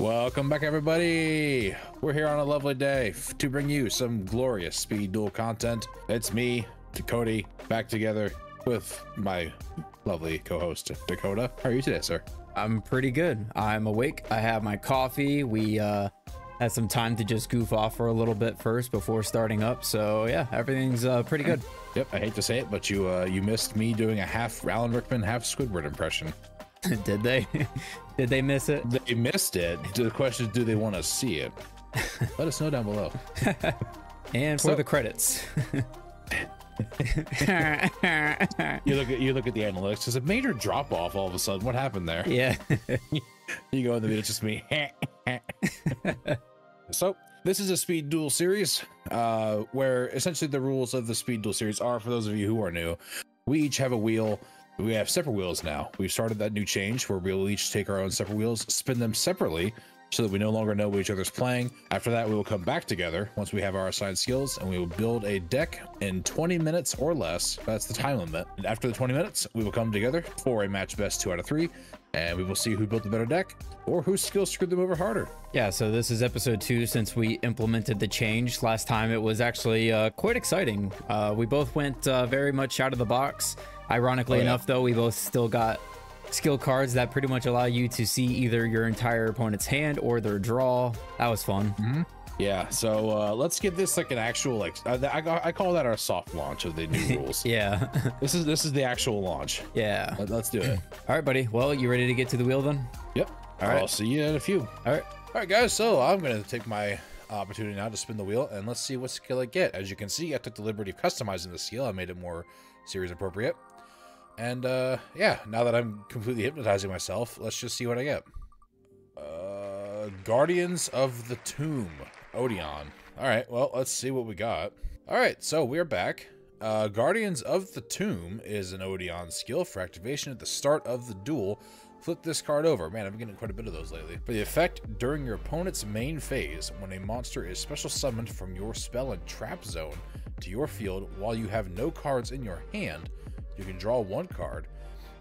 Welcome back, everybody. We're here on a lovely day to bring you some glorious Speed Duel content. It's me, Cody, back together with my lovely co-host, Dakota. How are you today, sir? I'm pretty good. I'm awake. I have my coffee. We had some time to just goof off for a little bit first before starting up. So yeah, everything's pretty good. Yep, I hate to say it, but you missed me doing a half Alan Rickman, half Squidward impression. Did they? Did they miss it? They missed it. The question is, do they want to see it? Let us know down below. And for the credits. you look at the analytics. There's a major drop off all of a sudden. What happened there? Yeah. You go in the video, it's just me. So this is a Speed Duel series, where essentially the rules of the Speed Duel series are, for those of you who are new, we each have a wheel. We have separate wheels now. We've started that new change where we'll each take our own separate wheels, spin them separately so that we no longer know what each other's playing. After that, we will come back together once we have our assigned skills, and we will build a deck in 20 minutes or less. That's the time limit. And after the 20 minutes, we will come together for a match best 2 out of 3, and we will see who built the better deck or whose skills screwed them over harder. Yeah, so this is episode 2 since we implemented the change. Last time it was actually quite exciting. We both went very much out of the box. Ironically enough, though, we both still got skill cards that pretty much allow you to see either your entire opponent's hand or their draw. That was fun. Mm-hmm. Yeah, so let's give this like an actual, like I call that our soft launch of the new rules. Yeah. This is the actual launch. Yeah. Let's do it. All right, buddy. Well, you ready to get to the wheel then? Yep. All right. I'll see you in a few. All right, guys. So I'm going to take my opportunity now to spin the wheel, and let's see what skill I get. As you can see, I took the liberty of customizing the skill. I made it more series appropriate. And yeah, now that I'm completely hypnotizing myself, let's just see what I get. Guardians of the Tomb, Odeon. All right, well, let's see what we got. All right, so we're back. Guardians of the Tomb is an Odeon skill for activation at the start of the duel. Flip this card over. Man, I've been getting quite a bit of those lately. For the effect during your opponent's main phase, when a monster is special summoned from your spell and trap zone to your field while you have no cards in your hand, you can draw 1 card,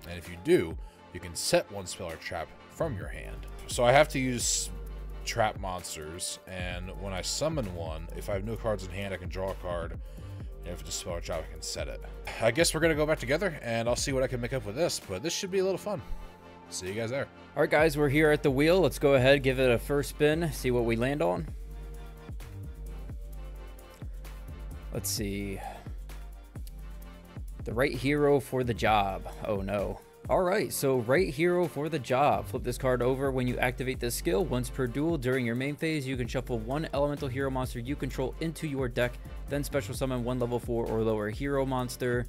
and if you do, you can set 1 spell or trap from your hand. So I have to use trap monsters, and when I summon one, if I have no cards in hand, I can draw a card, and if it's a spell or trap, I can set it. I guess we're gonna go back together, and I'll see what I can make up with this, but this should be a little fun. See you guys there. All right, guys, we're here at the wheel. Let's go ahead, give it a first spin, see what we land on. Let's see. The right hero for the job. Oh no. All right, so right hero for the job. Flip this card over when you activate this skill. Once per duel during your main phase, you can shuffle 1 elemental hero monster you control into your deck, then special summon 1 level 4 or lower hero monster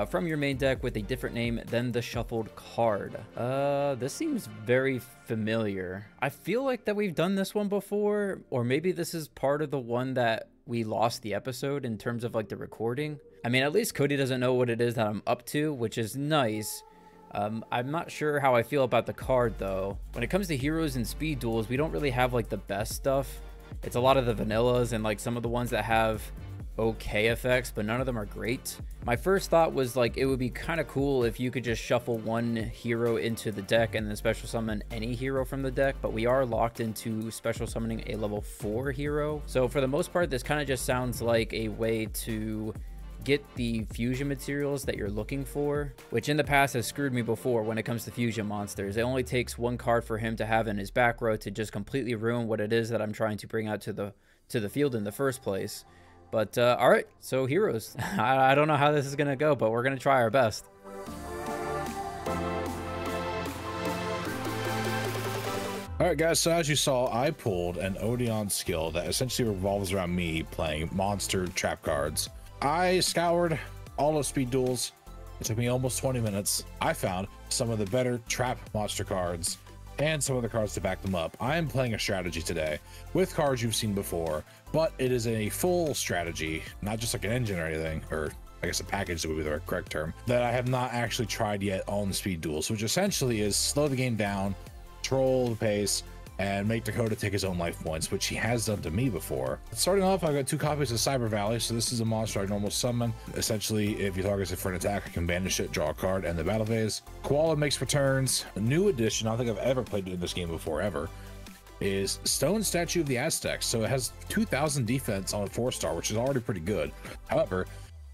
from your main deck with a different name than the shuffled card. This seems very familiar. I feel like that we've done this one before, or maybe this is part of the one that we lost the episode in terms of like the recording. I mean, at least Cody doesn't know what it is that I'm up to, which is nice. I'm not sure how I feel about the card though. When it comes to heroes and speed duels, we don't really have like the best stuff. It's a lot of the vanillas and like some of the ones that have okay effects, but none of them are great. My first thought was like it would be kind of cool if you could just shuffle 1 hero into the deck and then special summon any hero from the deck, but we are locked into special summoning a level 4 hero. So for the most part, this kind of just sounds like a way to get the fusion materials that you're looking for, which in the past has screwed me before when it comes to fusion monsters. It only takes 1 card for him to have in his back row to just completely ruin what it is that I'm trying to bring out to the field in the first place. But all right, so heroes. I don't know how this is gonna go, but we're gonna try our best. All right, guys, so as you saw, I pulled an Odeon skill that essentially revolves around me playing monster trap cards. I scoured all of Speed Duels. It took me almost 20 minutes. I found some of the better trap monster cards and some of the cards to back them up. I am playing a strategy today with cards you've seen before, but it is a full strategy, not just like an engine or anything, or I guess a package would be the correct term, that I have not actually tried yet on Speed Duels, which essentially is slow the game down, control the pace, and make Dakota take his own life points, which he has done to me before. Starting off, I've got 2 copies of Cyber Valley, so this is a monster I normally summon. Essentially, if you target it for an attack, I can banish it, draw a card, and the battle phase. Koala makes returns. A new addition, I don't think I've ever played in this game before, ever, is Stone Statue of the Aztecs. So it has 2000 defense on a 4-star, which is already pretty good. However,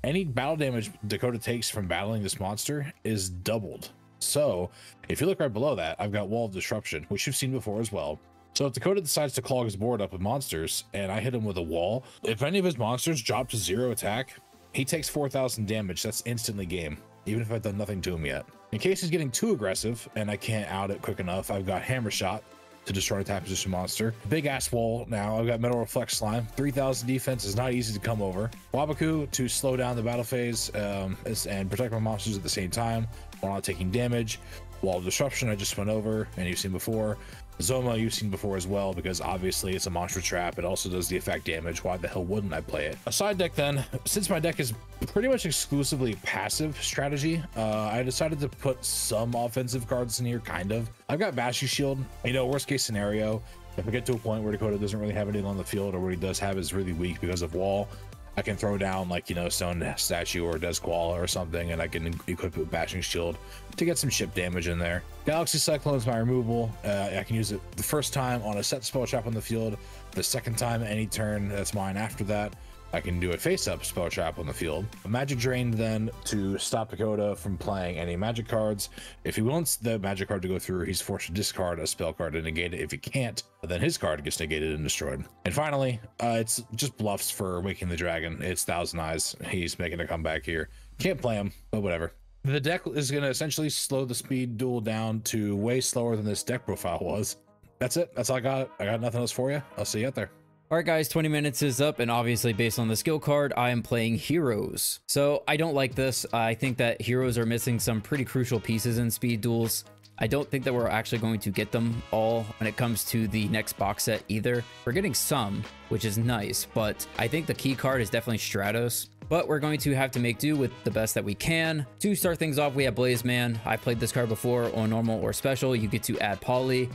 any battle damage Dakota takes from battling this monster is doubled. So if you look right below that, I've got Wall of Disruption, which you've seen before as well. So if Dakota decides to clog his board up with monsters and I hit him with a wall, if any of his monsters drop to 0 attack, he takes 4000 damage. That's instantly game, even if I've done nothing to him yet. In case he's getting too aggressive and I can't out it quick enough, I've got Hammer Shot to destroy an attack position monster. Big ass wall now. I've got Metal Reflect Slime. 3000 defense is not easy to come over. Wabaku to slow down the battle phase and protect my monsters at the same time while not taking damage. Wall of Disruption I just went over and you've seen before. Zoma you've seen before as well, because obviously it's a monster trap. It also does the effect damage. Why the hell wouldn't I play it? A side deck then, since my deck is pretty much exclusively passive strategy, I decided to put some offensive cards in here, kind of. I've got Bashu Shield. You know, worst case scenario, if I get to a point where Dakota doesn't really have anything on the field, or what he does have is really weak because of wall, I can throw down, like, you know, Stone Statue or Desquala or something, and I can equip it with Bashing Shield to get some chip damage in there. Galaxy Cyclone is my removal. I can use it the first time on a set spell trap on the field. The second time, any turn that's mine after that, I can do a face-up spell trap on the field. A Magic Drain then to stop Dakota from playing any magic cards. If he wants the magic card to go through, he's forced to discard a spell card to negate it. If he can't, then his card gets negated and destroyed. And finally, it's just bluffs for Waking the Dragon. It's Thousand Eyes. He's making a comeback here. Can't play him, but whatever. The deck is going to essentially slow the Speed Duel down to way slower than this deck profile was. That's it. That's all I got. I got nothing else for you. I'll see you out there. All right, guys, 20 minutes is up, and obviously based on the skill card, I am playing Heroes. So I don't like this. I think that Heroes are missing some pretty crucial pieces in Speed Duels. I don't think that we're actually going to get them all when it comes to the next box set either. We're getting some, which is nice, but I think the key card is definitely Stratos. But we're going to have to make do with the best that we can. To start things off, we have Blaze Man. I played this card before on normal or special. You get to add Poly.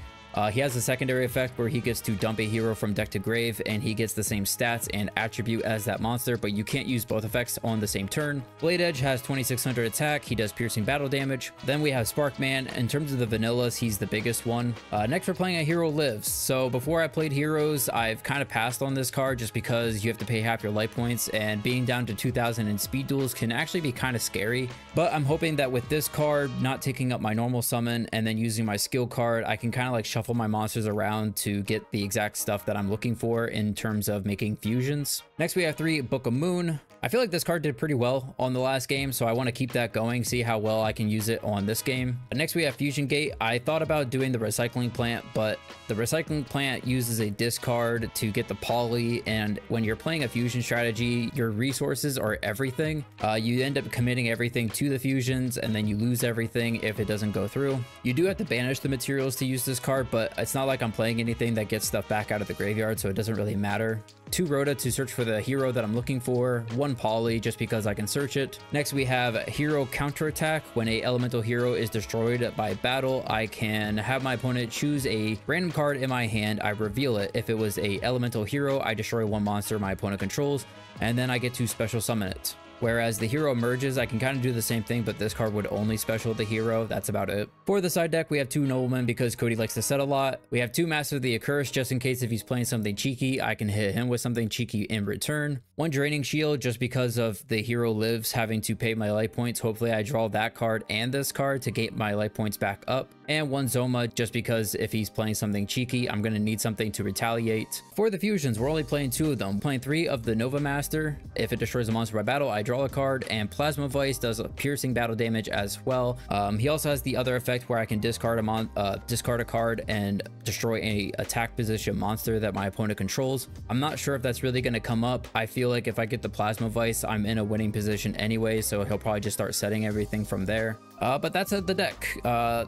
He has a secondary effect where he gets to dump a hero from deck to grave, and he gets the same stats and attribute as that monster, but you can't use both effects on the same turn. Blade Edge has 2600 attack. He does piercing battle damage. Then we have Sparkman. In terms of the vanillas, he's the biggest one. Next, we're playing a Hero Lives. So before I played Heroes, I've kind of passed on this card just because you have to pay half your life points, and being down to 2000 in Speed Duels can actually be kind of scary. But I'm hoping that with this card, not taking up my normal summon and then using my skill card, I can kind of like shuffle my monsters around to get the exact stuff that I'm looking for in terms of making fusions. Next, we have 3 Book of Moon. I feel like this card did pretty well on the last game, so I want to keep that going, see how well I can use it on this game. Next, we have Fusion Gate. I thought about doing the Recycling Plant, but the Recycling Plant uses a discard to get the Poly, and when you're playing a fusion strategy, your resources are everything. You end up committing everything to the fusions, and then you lose everything if it doesn't go through. You do have to banish the materials to use this card, but it's not like I'm playing anything that gets stuff back out of the graveyard, so it doesn't really matter. 2 Rhoda to search for the hero that I'm looking for, 1 Poly just because I can search it. Next, we have Hero Counterattack. When a elemental hero is destroyed by battle, I can have my opponent choose a random card in my hand. I reveal it. If it was a elemental hero, I destroy 1 monster my opponent controls, and then I get to special summon it. Whereas the hero emerges, I can kind of do the same thing, but this card would only special the hero. That's about it. For the side deck, we have 2 Noblemen because Cody likes to set a lot. We have 2 Master of the Accursed just in case if he's playing something cheeky, I can hit him with something cheeky in return. 1 Draining Shield just because of the Hero Lives having to pay my life points. Hopefully I draw that card and this card to get my life points back up. And 1 Zoma just because if he's playing something cheeky, I'm going to need something to retaliate. For the fusions, we're only playing 2 of them. Playing 3 of the Nova Master. If it destroys a monster by battle, I draw a card, and Plasma Vice does a piercing battle damage as well. He also has the other effect where I can discard a card and destroy a attack position monster that my opponent controls. I'm not sure if that's really going to come up. I feel like if I get the Plasma Vice, I'm in a winning position anyway, so he'll probably just start setting everything from there. But that's the deck.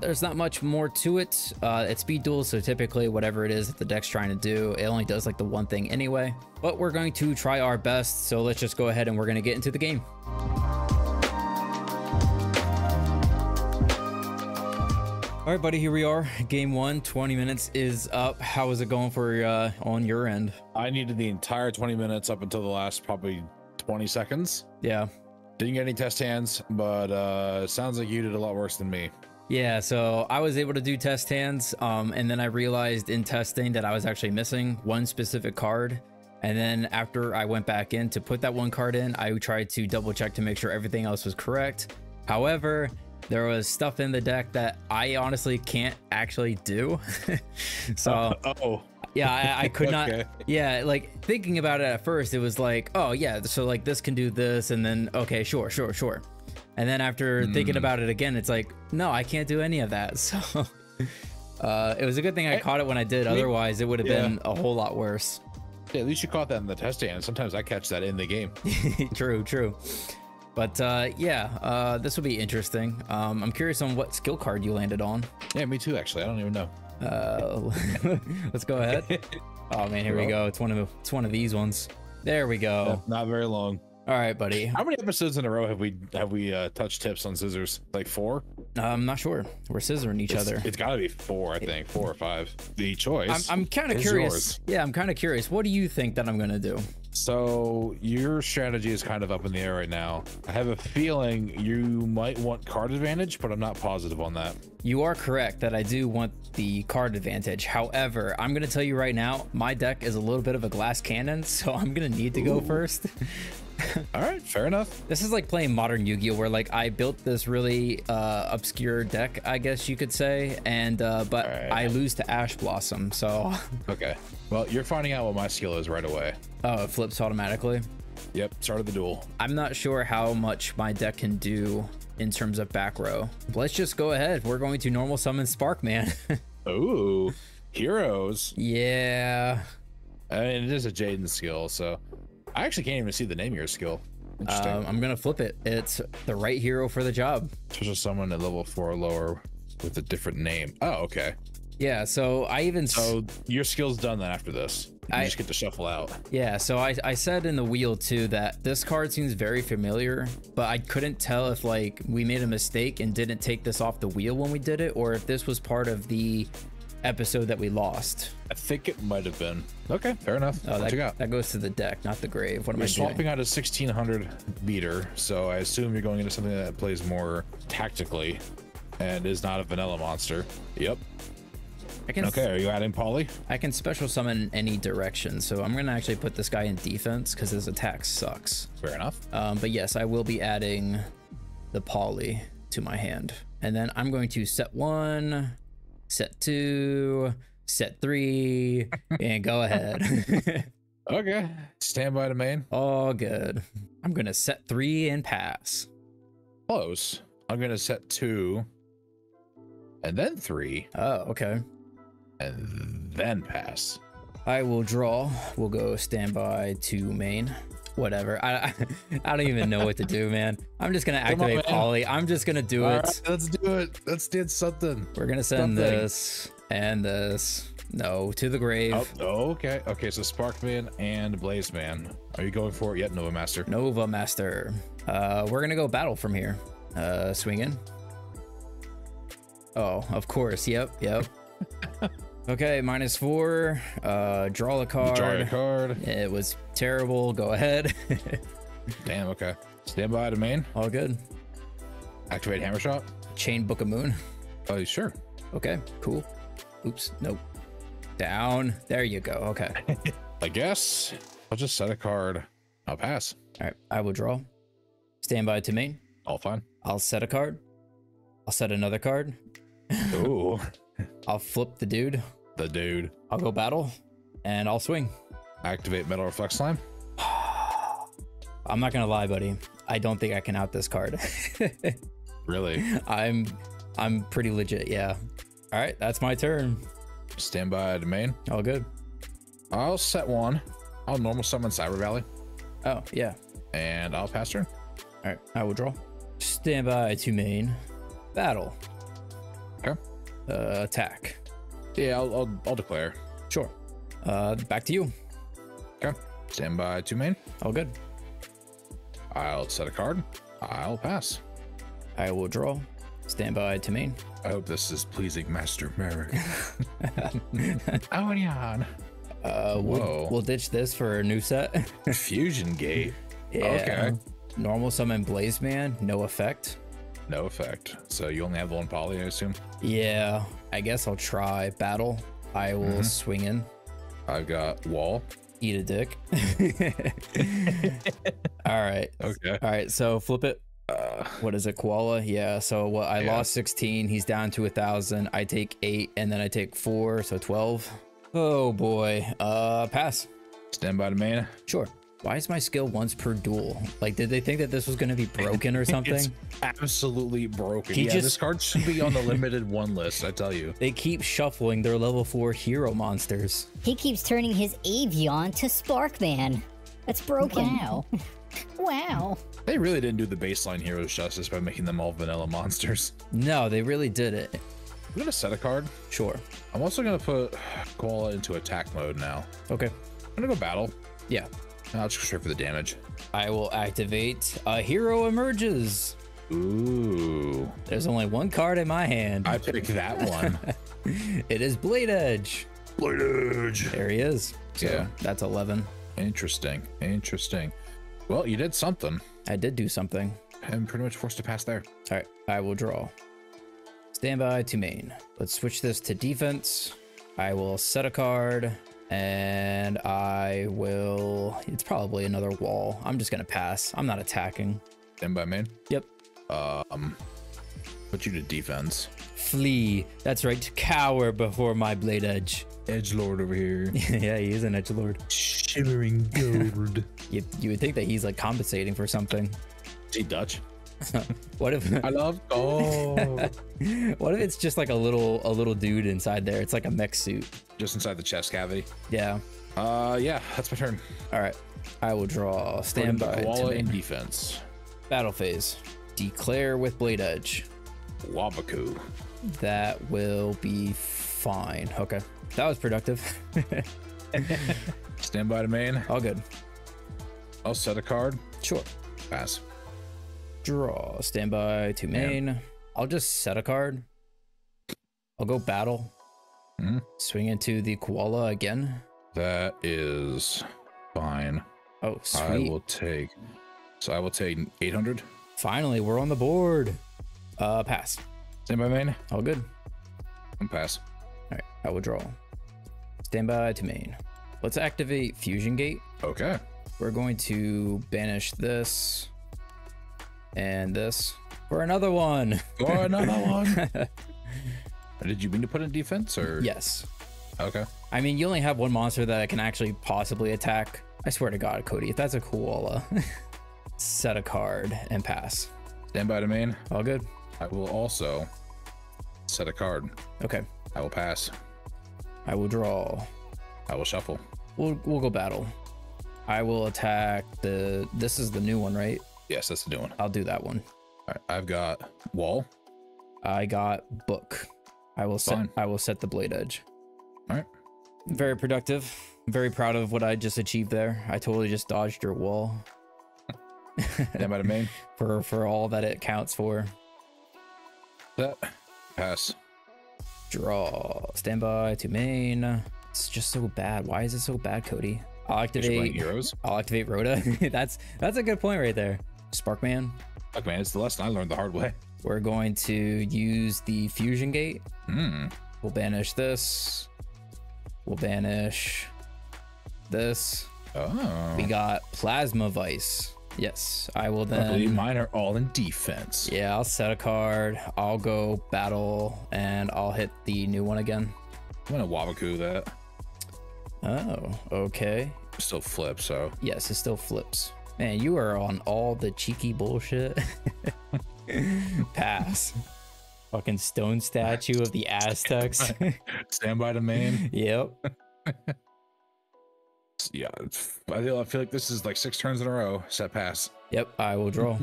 There's not much more to it. It's Speed Duel, so typically whatever it is that the deck's trying to do, it only does like the one thing anyway. But we're going to try our best, so let's just go ahead and we're going to get into the game. All right, buddy, here we are. Game 1, 20 minutes is up. How is it going for on your end? I needed the entire 20 minutes up until the last probably 20 seconds. Yeah. Didn't get any test hands, but sounds like you did a lot worse than me. Yeah, so I was able to do test hands, and then I realized in testing that I was actually missing one specific card. And then after I went back in to put that one card in, I tried to double check to make sure everything else was correct. However, there was stuff in the deck that I honestly can't actually do. So yeah, I could not. Yeah, like thinking about it at first, it was like, oh yeah, so like this can do this, and then okay, sure. And then after thinking about it again, it's like, no, I can't do any of that. So it was a good thing I caught it when I did. Otherwise, it would have been a whole lot worse. Yeah, at least you caught that in the testing, and sometimes I catch that in the game. True. But yeah, this will be interesting. I'm curious on what skill card you landed on. Yeah, me too, actually. I don't even know. Let's go ahead. Oh man, here we go. It's one of these ones. There we go. Not very long. All right, buddy. How many episodes in a row have we touched tips on scissors? Like 4? I'm not sure. We're scissoring each other. It's got to be 4, I think. 4 or 5. The choice. I'm kind of curious. Yeah, I'm kind of curious. What do you think that I'm gonna do? So your strategy is kind of up in the air right now. I have a feeling you might want card advantage, but I'm not positive on that. You are correct that I do want the card advantage. However, I'm gonna tell you right now, my deck is a little bit of a glass cannon, so I'm gonna need to go first. All right, fair enough. This is like playing modern Yu-Gi-Oh, where like I built this really obscure deck, I guess you could say, and but I lose to Ash Blossom. So okay, well, you're finding out what my skill is right away. Oh, it flips automatically. Yep, started the duel. I'm not sure how much my deck can do in terms of back row. Let's just go ahead. We're going to normal summon Sparkman. Ooh, heroes. Yeah. I mean, it is a Jaden skill, so I actually can't even see the name of your skill. Interesting. I'm gonna flip it. It's the right hero for the job. Special summon at level 4 or lower with a different name. Oh, okay. Yeah, so I even... So your skill's done then after this. You just get to shuffle out. Yeah, so I said in the wheel too that this card seems very familiar, but I couldn't tell if like we made a mistake and didn't take this off the wheel when we did it, or if this was part of the episode that we lost. I think it might have been. Okay, fair enough. Oh, what you got? That goes to the deck, not the grave. What am I doing? You're swapping out a 1600 beater, so I assume you're going into something that plays more tactically and is not a vanilla monster. Yep. Okay, are you adding Polly? I can special summon in any direction, so I'm gonna actually put this guy in defense because his attack sucks. Fair enough. But yes, I will be adding the Polly to my hand, and then I'm going to set 1, set 2, set 3, and go ahead. Okay, stand by to main. All good. I'm gonna set 3 and pass. Close. I'm gonna set 2 and then 3. Oh, okay. And then pass. I will draw. We'll go standby to main. Whatever. I don't even know what to do, man. I'm just gonna activate Polly. I'm just gonna do it. Right, let's do it. Let's do something. We're gonna send this and this. No, to the grave. Oh, okay. Okay, so Sparkman and Blazeman. Are you going for it yet, Nova Master? Nova Master. We're gonna go battle from here. Swinging. Oh, of course. Yep. Okay, -4. Draw a card. Draw a card. It was terrible. Go ahead. Damn, okay. Stand by to main. All good. Activate Hammer Shot. Chain Book of Moon. Oh, sure. Okay, cool. Oops, nope. Down. There you go. Okay. I guess I'll just set a card. I'll pass. All right, I will draw. Stand by to main. All fine. I'll set a card. I'll set another card. Ooh. I'll flip the dude. The dude. I'll go battle, and I'll swing. Activate Metal Reflex Slime. I'm not gonna lie, buddy. I don't think I can out this card. Really? I'm pretty legit, yeah. All right, that's my turn. Stand by to main. All good. I'll set 1. I'll normal summon Cyber Valley. Oh, yeah. And I'll pass turn. All right, I will draw. Stand by to main. Battle. Okay. Attack. Yeah, I'll declare. Sure. Back to you. Okay. Stand by to main. All good. I'll set a card. I'll pass. I will draw. Stand by to main. I hope this is pleasing Master Merrick. Onion. We'll ditch this for a new set. Fusion Gate. Yeah. Okay. Normal summon Blazeman, no effect. No effect. So you only have one poly, I assume? Yeah, I guess I'll try battle. I will swing in. I've got wall. Eat a dick. All right. Okay. All right. So flip it. What is it? Koala? Yeah. So what? I lost 16. He's down to 1,000. I take 8 and then I take 4. So 12. Oh boy. Pass. Stand by the main. Sure. Why is my skill once per duel? Like, did they think that this was going to be broken or something? It's absolutely broken. He just... this card should be on the limited one list, I tell you. They keep shuffling their level 4 hero monsters. He keeps turning his Avion to Sparkman. That's broken. Wow. Wow. They really didn't do the baseline heroes justice by making them all vanilla monsters. No, they really did it. I'm gonna set a card. Sure. I'm also gonna put Koala into attack mode now. Okay. I'm gonna go battle. Yeah. I'll just go straight for the damage. I will activate a hero emerges. Ooh. There's only one card in my hand. I picked that one. It is Blade Edge. Blade Edge. There he is. So Yeah. that's 11. Interesting. Interesting. Well, you did something. I did do something. I'm pretty much forced to pass there. All right. I will draw. Standby to main. Let's switch this to defense. I will set a card. And I will... It's probably another wall. I'm just going to pass. I'm not attacking. Stand by main. Yep. Put you to defense. Flee. That's right. Cower before my Blade Edge. Edgelord over here. Yeah, he is an edgelord. Shimmering gold. You would think that he's like compensating for something. Is he Dutch? What if I love gold. what if it's just like a little dude inside there? It's like a mech suit. Just inside the chest cavity. Yeah. Yeah, that's my turn. All right. I will draw standby Koala to in main. defense. Battle phase. Declare with Blade Edge. Wabaku. That will be fine. Okay. That was productive. Stand by to main. All good. I'll set a card. Sure. Pass. Draw. Standby to main. Yeah. I'll just set a card. I'll go battle. Swing into the koala again. That is fine. Oh, sweet. I will take 800. Finally, we're on the board. Pass. Stand by main. All good. And pass. All right, I will draw. Standby to main. Let's activate Fusion Gate. Okay. We're going to banish this and this for another one. For another one. Did you mean to put in defense or? Yes. Okay. I mean, you only have one monster that can actually possibly attack. I swear to God, Cody, if that's a koala, set a card and pass. Stand by to main. All good. I will also set a card. Okay. I will pass. I will draw. I will shuffle. We'll go battle. I will attack the... This is the new one, right? Yes, that's the new one. I'll do that one. All right, I've got wall. I got book. I will set the Blade Edge. All right. Very productive. Very proud of what I just achieved there. I totally just dodged your wall. Stand by to main. For all that it counts for. That pass. Draw. Standby to main. It's just so bad. Why is it so bad, Cody? I'll activate heroes. I'll activate Rhoda. that's a good point right there. Sparkman. Look, man, it's the lesson I learned the hard way. We're going to use the Fusion Gate. We'll banish this. We'll banish this. Oh. We got Plasma Vice. Yes, I will then. Luckily, mine are all in defense. Yeah, I'll set a card. I'll go battle, and I'll hit the new one again. I'm gonna Wabaku that. Oh, okay. Still flip, so. Yes, it still flips. Man, you are on all the cheeky bullshit. Pass. Fucking stone statue of the Aztecs. Stand by to main. Yep. Yeah, I feel like this is like 6 turns in a row. Set pass. Yep, I will draw.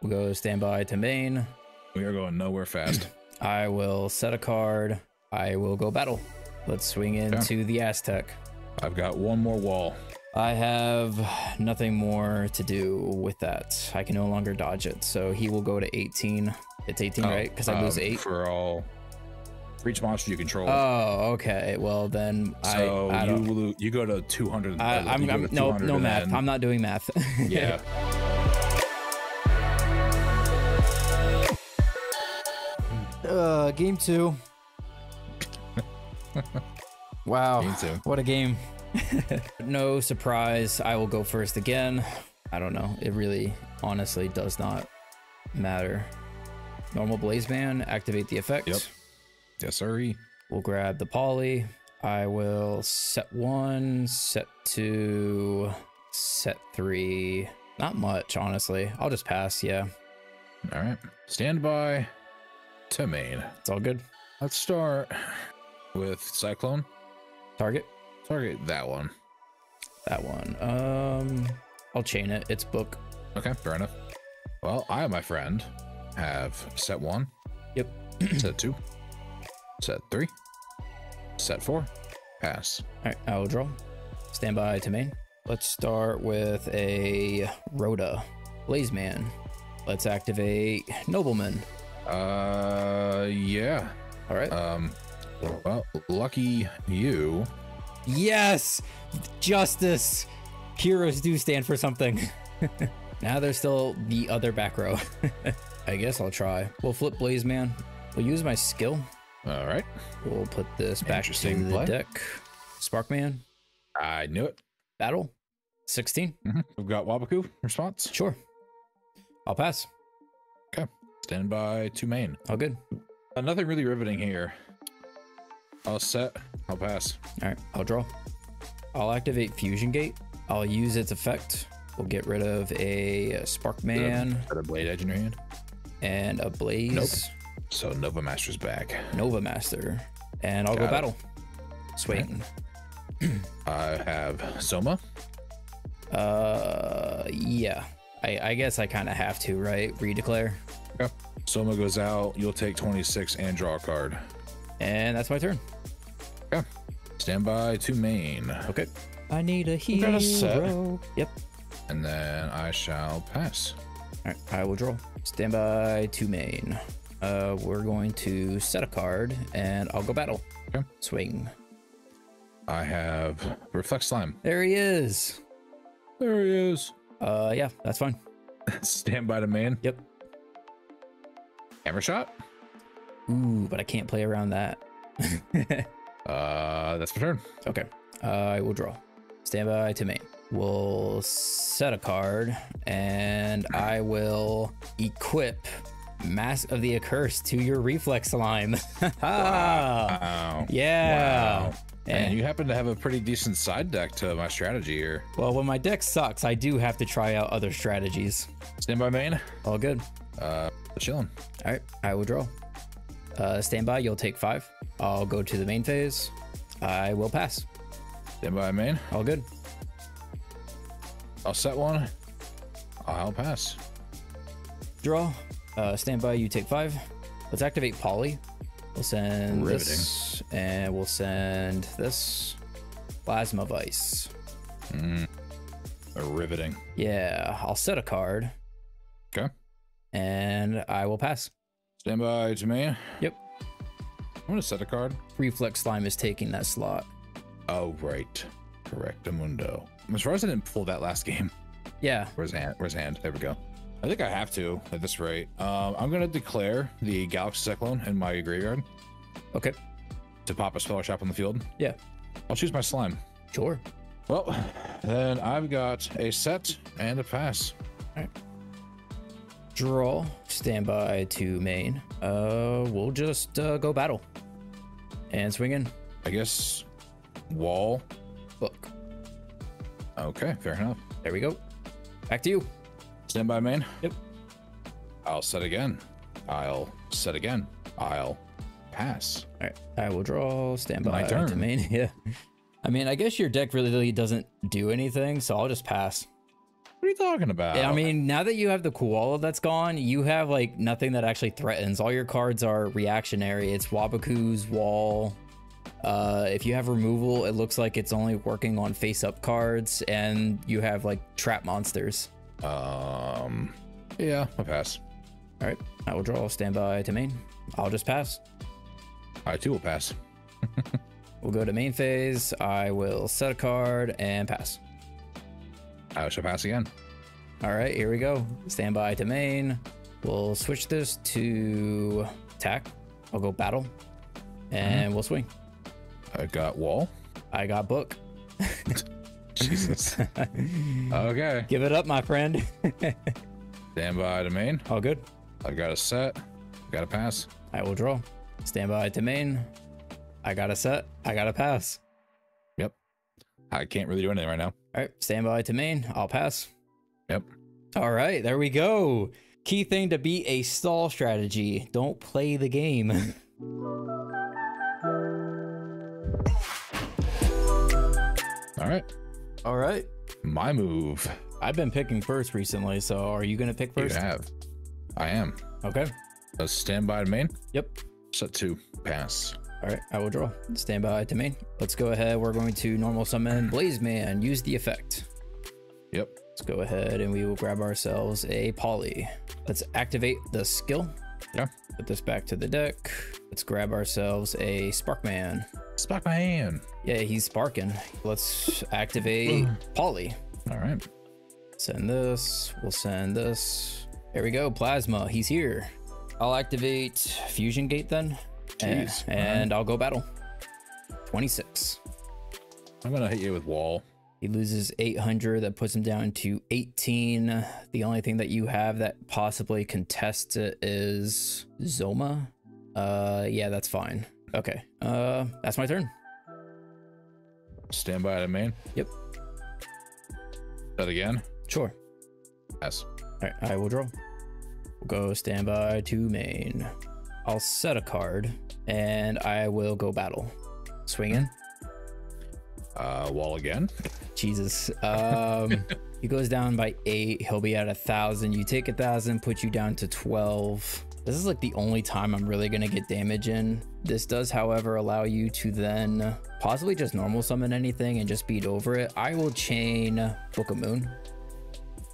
We'll go standby to main. We are going nowhere fast. I will set a card. I will go battle. Let's swing into the Aztec. I've got one more wall. I have nothing more to do with that. I can no longer dodge it. So he will go to 18. It's 18, right? Because I lose 8. For each monster you control. Oh, okay. Well, then so I don't. You go to 200. No math. I'm not doing math. Yeah. Game 2. Wow. Game 2. What a game. No surprise. I will go first again. I don't know. It really, honestly, does not matter. Normal Blaze Man, activate the effect. Yep. Yes, sir. We'll grab the poly. I will set 1, set 2, set 3. Not much, honestly. I'll just pass, yeah. All right. Stand by to main. It's all good. Let's start with Cyclone. Target. Target that one. That one. I'll chain it. It's book. Okay, fair enough. Well, I, my friend, have set 1. Yep. Set 2. Set 3. Set 4. Pass. All right, I will draw. Stand by to main. Let's start with a Rhoda. Blaze Man. Let's activate Nobleman. Yeah. All right. Well, lucky you. Yes! Justice! Heroes do stand for something. Now there's still the other back row. I guess I'll try. We'll flip Blaze Man. We'll use my skill. All right. We'll put this back to Interesting the play. deck. Sparkman. I knew it. Battle. 16. We've got Wabaku response. Sure. I'll pass. Okay. Stand by to main. All good. Nothing really riveting here. I'll set. I'll pass. All right, I'll draw. I'll activate Fusion Gate. I'll use its effect. We'll get rid of a Sparkman Got a Blade Edge in your hand. and a Blaze. Nope. So Nova Master's back. Nova Master. And I'll go Got it. battle. Swing. I have Soma. Yeah. I guess I kind of have to, right? Redeclare. Okay. Soma goes out. You'll take 26 and draw a card. And that's my turn. Okay. Stand by to main. Okay. I need a hero. got a set. Yep. And then I shall pass. All right, I will draw. Stand by to main. We're going to set a card, and I'll go battle. Okay. Swing. I have Reflect Slime. There he is. There he is. Yeah, that's fine. Stand by to main. Yep. Hammer shot. Ooh, but I can't play around that. That's my turn. Okay. I will draw. Stand by to main. We'll set a card, and I will equip Mask of the Accursed to your Reflex Slime. Wow. Yeah. Wow. And you happen to have a pretty decent side deck to my strategy here. Well, when my deck sucks, I do have to try out other strategies. Stand by main. All good. Chilling. All right, I will draw. Stand by, you'll take 5. I'll go to the main phase. I will pass. Stand by main. All good. I'll set 1. I'll pass. Draw. Stand by, you take 5. Let's activate Poly. We'll send this, and we'll send this. Plasma Vice. Riveting. Yeah, I'll set a card, Okay. and I will pass. Stand by to main. Yep. I'm gonna set a card. Reflex Slime is taking that slot. Oh, right. Correctamundo. I'm surprised I didn't pull that last game. Yeah. Where's hand? Where's hand? There we go. I think I have to at this rate. I'm gonna declare the Galaxy Cyclone in my graveyard Okay. to pop a spell shop on the field. Yeah. I'll choose my slime. Sure. Well, then I've got a set and a pass. All right. Draw. Stand by to main. We'll just go battle and swing in. I guess wall. Book. Okay, fair enough. There we go. Back to you. Stand by main. Yep. I'll set again. I'll set again. I'll pass. All right. I will draw. Stand by My turn. to main. Yeah. I mean, I guess your deck really doesn't do anything, so I'll just pass. What are you talking about? I mean, now that you have the koala that's gone, you have like nothing that actually threatens. All your cards are reactionary. It's Wabaku's wall. If you have removal, it looks like it's only working on face-up cards, and you have like trap monsters. Yeah, I'll pass. All right, I will draw. Stand by to main. I'll just pass. I too will pass. We'll go to main phase. I will set a card and pass. I shall pass again. All right, here we go. Stand by to main. We'll switch this to attack. I'll go battle, and we'll swing. I got wall. I got book. Jesus. Okay. Give it up, my friend. Stand by to main. All good. I got a set. Got a pass. I will draw. Stand by to main. I got a set. I got a pass. Yep. I can't really do anything right now. All right. Stand by to main. I'll pass. Yep. All right. There we go. Key thing to beat a stall strategy. Don't play the game. All right. All right. My move. I've been picking first recently, so are you going to pick first? You have. I am. Okay. Let's stand by to main. Yep. Set 2. Pass. All right. I will draw. Stand by to main. Let's go ahead. We're going to normal summon Blaze Man. Use the effect. Yep. Let's go ahead and we will grab ourselves a Poly. Let's activate the skill. Yeah. Put this back to the deck. Let's grab ourselves a Sparkman. Spark my hand. Yeah, he's sparking. Let's activate Poly. All right. Send this. We'll send this. There we go. Plasma. He's here. I'll activate Fusion Gate then. Jeez. And I'll go battle. 26. I'm going to hit you with wall. He loses 800. That puts him down to 18. The only thing that you have that possibly contests it is Zoma. Yeah, that's fine. Okay. That's my turn. Stand by to main. Yep. That again. Sure. Pass. All right, I will draw. We'll go standby to main. I'll set a card and I will go battle. Swing in. Wall again. Jesus. He goes down by 8. He'll be at 1,000. You take 1,000, put you down to 12. This is like the only time I'm really gonna get damage in. This does, however, allow you to then possibly just normal summon anything and just beat over it. I will chain Book of Moon.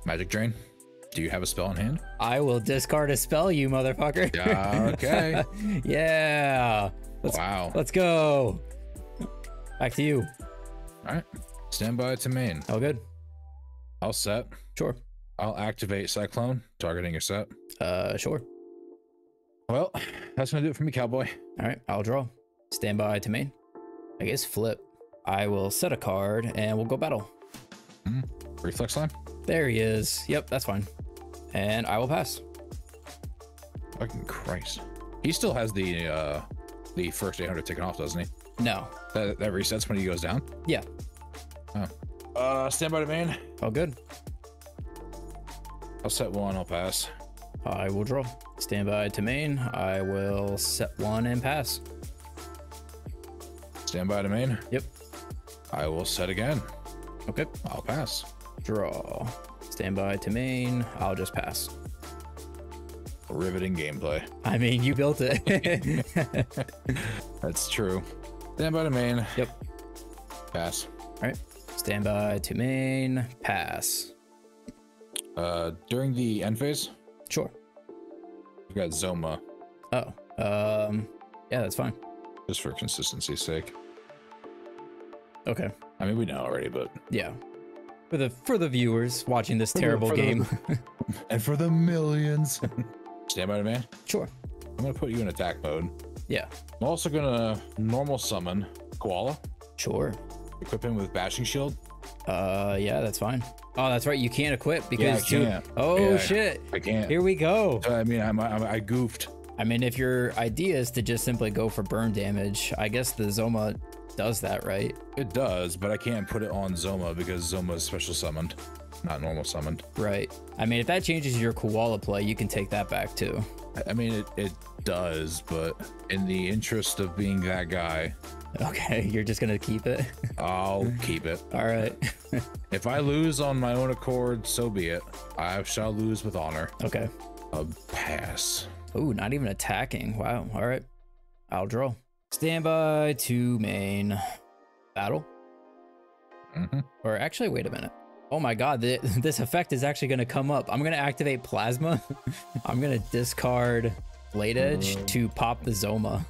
Magic Drain. Do you have a spell in hand? I will discard a spell, you motherfucker. Yeah, okay. Yeah. Wow. Let's go. Back to you. All right. Stand by to main. Oh, good. I'll set. Sure. I'll activate Cyclone, targeting your set. Sure. Well, that's gonna do it for me, cowboy. All right, I'll draw. Stand by to main. I guess flip. I will set a card and we'll go battle. Reflex line. There he is. Yep, that's fine. And I will pass. Fucking Christ. He still has the first 800 taken off, doesn't he? No. That resets when he goes down? Yeah. Oh. Stand by to main. Oh, good. I'll set 1, I'll pass. I will draw. Stand by to main. I will set 1 and pass. Stand by to main. Yep. I will set again. Okay. I'll pass. Draw. Stand by to main. I'll just pass. Riveting gameplay. I mean, you built it. That's true. Stand by to main. Yep. Pass. All right. Stand by to main. Pass. During the end phase, Sure. we've got Zoma, Oh. Yeah, that's fine. just for consistency's sake. Okay. I mean, we know already, but Yeah. For the viewers watching this terrible for the- game. and for the millions. Stand by to main. Sure. I'm gonna put you in attack mode. Yeah. I'm also gonna normal summon Koala, Sure. equip him with bashing shield. Yeah, that's fine. Oh, that's right. You can't equip because I can't. Oh Yeah, shit. I can't. Here we go. I mean, I goofed. I mean, if your idea is to just simply go for burn damage, I guess the Zoma does that, right? It does, but I can't put it on Zoma because Zoma is special summoned, not normal summoned. Right. I mean, if that changes your Koala play, you can take that back too. I mean, it does, but in the interest of being that guy, Okay, you're just gonna keep it. I'll keep it. All right. If I lose on my own accord, so be it. I shall lose with honor. Okay. A pass. Ooh, not even attacking. Wow. All right. I'll draw. Stand by to main. Battle. Or actually, wait a minute. Oh my god, this effect is actually going to come up. I'm going to activate Plasma. I'm going to discard Blade Edge to pop the Zoma.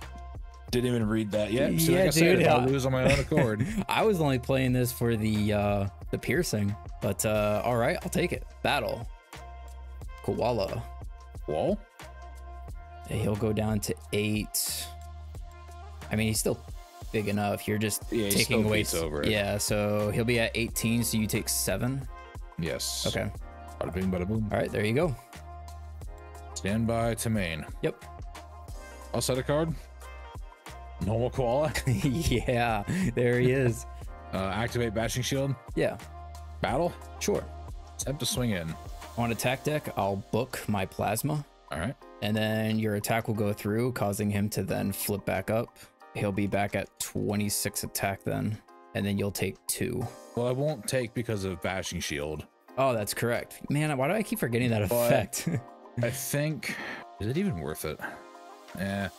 Didn't even read that yet. So Yeah, like I said, dude, I'll lose on my own accord. I was only playing this for the piercing, but all right, I'll take it. Battle. Koala. Wall? He'll go down to 8. I mean, he's still big enough. You're just taking away. Over it. Yeah, so he'll be at 18, so you take 7. Yes. Okay. Bada bing, bada boom. All right, there you go. Stand by to main. Yep. I'll set a card. Normal koala. Yeah, there he is. Activate bashing shield. Yeah. Battle. Sure. Attempt to swing in. On attack deck, I'll book my plasma. All right. And then your attack will go through, causing him to then flip back up. He'll be back at 26 attack then. And then you'll take 2. Well, I won't take because of bashing shield. Oh, that's correct. Man, why do I keep forgetting that But effect? I think, is it even worth it? Yeah.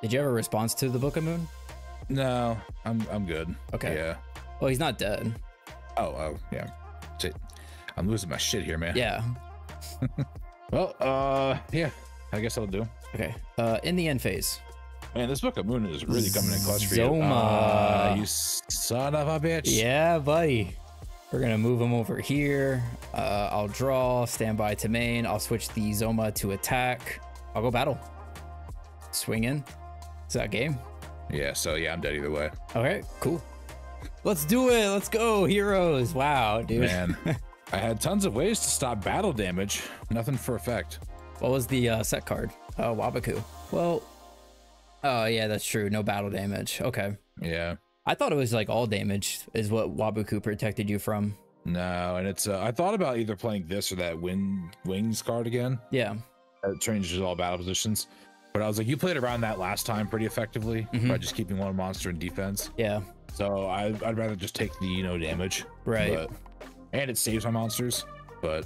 Did you have a response to the Book of Moon? No, I'm good. Okay. Yeah. Well, he's not dead. Oh, yeah. Shit. I'm losing my shit here, man. Yeah. Well, yeah. I guess I'll do. Okay. In the end phase. Man, this Book of Moon is really coming in clutch for you. Zoma. You son of a bitch. Yeah, buddy. We're gonna move him over here. I'll draw, stand by to main. I'll switch the Zoma to attack. I'll go battle. Swing in. Is that game? Yeah, so yeah, I'm dead either way. Okay, cool. Let's do it. Let's go, heroes. Wow, dude. Man, I had tons of ways to stop battle damage. Nothing for effect. What was the set card? Oh, Wabaku. Well, oh yeah, that's true. No battle damage. Okay. Yeah. I thought it was like all damage is what Wabaku protected you from. No, and it's I thought about either playing this or that wings card again. Yeah. It changes all battle positions. But I was like, you played around that last time pretty effectively by just keeping one monster in defense. Yeah. So I'd rather just take the damage. Right. But, and it saves my monsters. But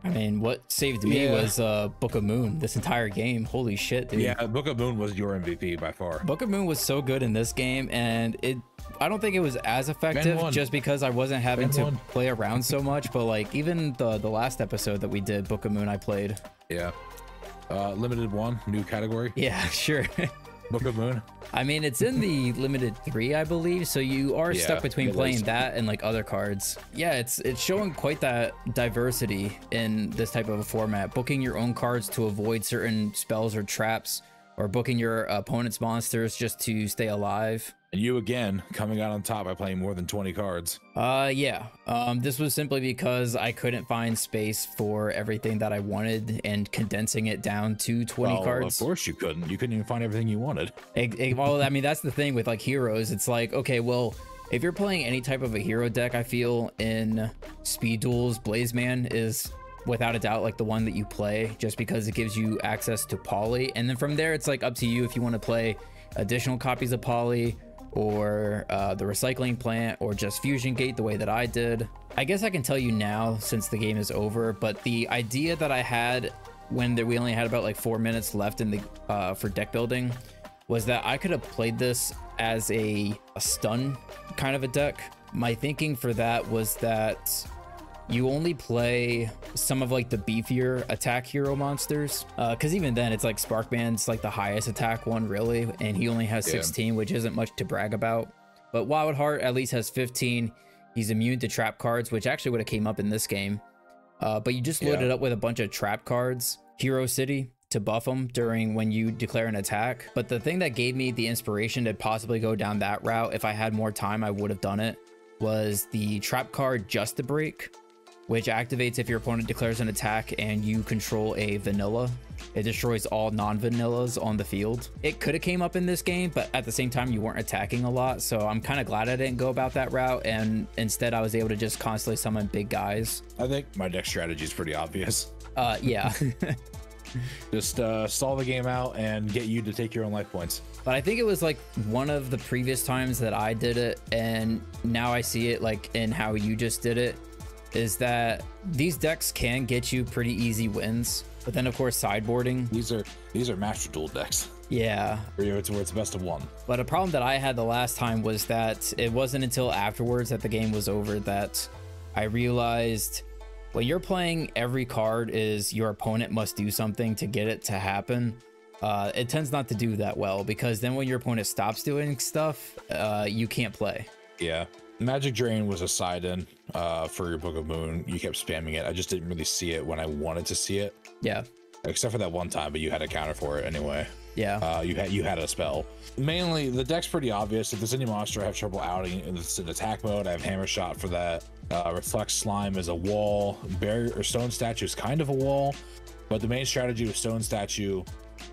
I mean, what saved me was Book of Moon this entire game. Holy shit, dude. yeah, Book of Moon was your MVP by far. Book of Moon was so good in this game, and I don't think it was as effective just because I wasn't having to play around so much. But like even the last episode that we did, Book of Moon, I played. Yeah. Limited 1, new category. Yeah, sure. Book of Moon. I mean, it's in the limited 3, I believe. So you are stuck between playing that and like other cards. Yeah, it's showing quite that diversity in this type of a format. Booking your own cards to avoid certain spells or traps, or booking your opponent's monsters just to stay alive. And you again coming out on top by playing more than 20 cards. Yeah. This was simply because I couldn't find space for everything that I wanted and condensing it down to 20 cards. Of course you couldn't. You couldn't even find everything you wanted. Well, I mean, that's the thing with like heroes. It's like, okay, well, if you're playing any type of a hero deck, I feel in Speed Duels, Blazeman is without a doubt like the one that you play just because it gives you access to Poly. And then from there, it's like up to you if you want to play additional copies of Poly, or the recycling plant, or just Fusion Gate the way that I did. I guess I can tell you now since the game is over, but the idea that I had when we only had about like 4 minutes left in the for deck building was that I could have played this as a stun kind of a deck. My thinking for that was that you only play some of like the beefier attack hero monsters, because even then it's like Sparkman's like the highest attack one really, and he only has 16, which isn't much to brag about. But Wild Heart at least has 15. He's immune to trap cards, which actually would have came up in this game, but you just load it up with a bunch of trap cards. Hero City to buff them during when you declare an attack. But the thing that gave me the inspiration to possibly go down that route, if I had more time I would have done it, was the trap card Just to Break, which activates if your opponent declares an attack and you control a vanilla. It destroys all non-vanillas on the field. It could have came up in this game, but at the same time, you weren't attacking a lot. So I'm kind of glad I didn't go about that route. And instead, I was able to just constantly summon big guys. I think my deck strategy is pretty obvious. Yeah. Just stall the game out and get you to take your own life points. But I think it was like one of the previous times that I did it, and now I see it like in how you just did it, is that these decks can get you pretty easy wins, but then of course sideboarding. These are Master Duel decks. Yeah. Where it's best of one. But a problem that I had the last time was that it wasn't until afterwards that the game was over that I realized when you're playing, every card is your opponent must do something to get it to happen. It tends not to do that well, because then when your opponent stops doing stuff, you can't play. Yeah. Magic Drain was a side in for your Book of Moon. You kept spamming it. I just didn't really see it when I wanted to see it. Yeah. except for that one time, but you had a counter for it anyway. Yeah. You had a spell. Mainly, the deck's pretty obvious. If there's any monster I have trouble outing, it's in attack mode. I have Hammer Shot for that. Reflect Slime is a wall. Barrier or Stone Statue is kind of a wall, but the main strategy with Stone Statue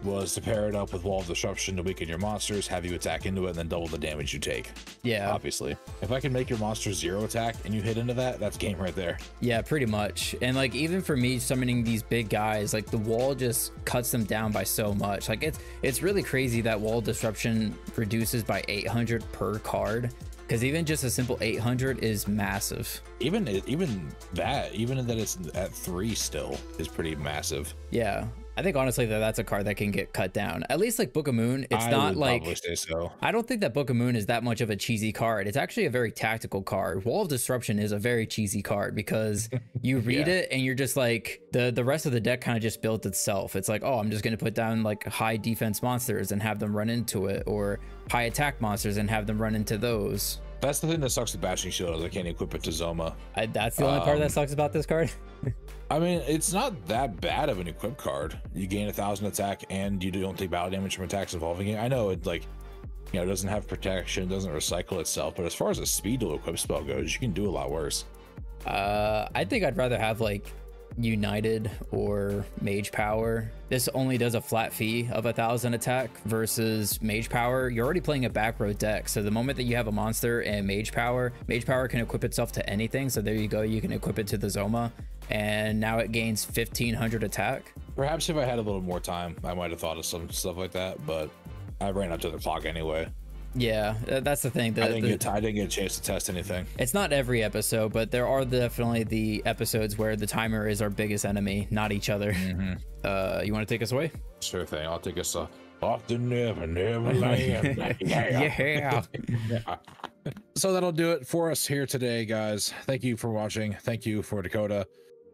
was to pair it up with Wall of Disruption to weaken your monsters, have you attack into it, and then double the damage you take. Yeah. Obviously. If I can make your monster 0 attack and you hit into that, that's game right there. Yeah, pretty much. And like, even for me summoning these big guys, like the wall just cuts them down by so much. Like it's really crazy that Wall Disruption reduces by 800 per card. Because even just a simple 800 is massive. Even that it's at 3 still is pretty massive. Yeah. I think honestly that's a card that can get cut down. At least like Book of Moon, it's not like, probably say so. I don't think that Book of Moon is that much of a cheesy card. It's actually a very tactical card. Wall of Disruption is a very cheesy card because you read it and you're just like, the rest of the deck kind of just built itself. It's like, oh, I'm just going to put down like high defense monsters and have them run into it, or high attack monsters and have them run into those. That's the thing that sucks with Bashing Shield, is I can't equip it to Zoma. That's the only part that sucks about this card. I mean, it's not that bad of an equip card. You gain 1,000 attack and you don't take battle damage from attacks involving it. I know it, like, you know, it doesn't have protection, it doesn't recycle itself, but as far as a Speed Duel equip spell goes, you can do a lot worse. I think I'd rather have like United or Mage Power. This only does a flat fee of 1,000 attack versus Mage Power. You're already playing a back row deck, so the moment that you have a monster and Mage Power can equip itself to anything. So there you go, you can equip it to the Zoma, and now it gains 1,500 attack. Perhaps if I had a little more time, I might have thought of some stuff like that, but I ran up to the clock anyway. Yeah, that's the thing. I didn't get a chance to test anything. It's not every episode, but there are definitely the episodes where the timer is our biggest enemy, not each other. You want to take us away? Sure thing. I'll take us off the never land. Yeah. So that'll do it for us here today, guys. Thank you for watching. Thank you for Dakota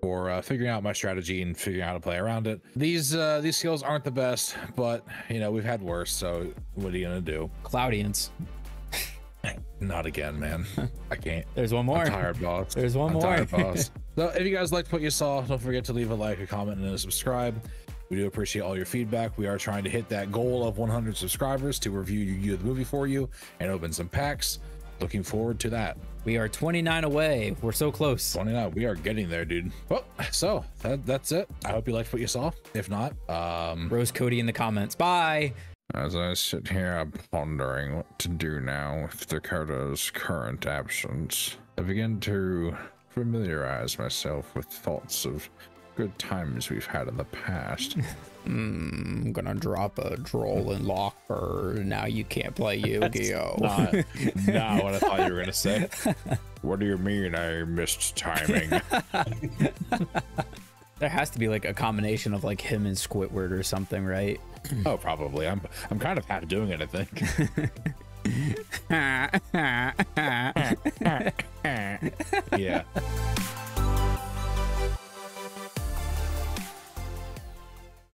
for figuring out my strategy and figuring out how to play around it. These skills aren't the best, but you know, we've had worse, so what are you gonna do? Cloudians. Not again, man. I can't. There's one more. I'm tired, boss. There's one more. Tired, boss. So if you guys liked what you saw, don't forget to leave a like, a comment, and a subscribe. We do appreciate all your feedback. We are trying to hit that goal of 100 subscribers to review YuGiOh the movie for you and open some packs. Looking forward to that. We are 29 away. We're so close. 29. We are getting there, dude. Well, so that's it. I hope you liked what you saw. If not, Rose Cody in the comments. Bye. As I sit here, I'm pondering what to do now with Dakota's current absence. I begin to familiarize myself with thoughts of good times we've had in the past. I'm gonna drop a droll and locker. Now you can't play YuGiOh. Not what I thought you were gonna say. What do you mean I missed timing? There has to be like a combination of like him and Squidward or something, right? Oh, probably. I'm kind of half doing it, I think. Yeah.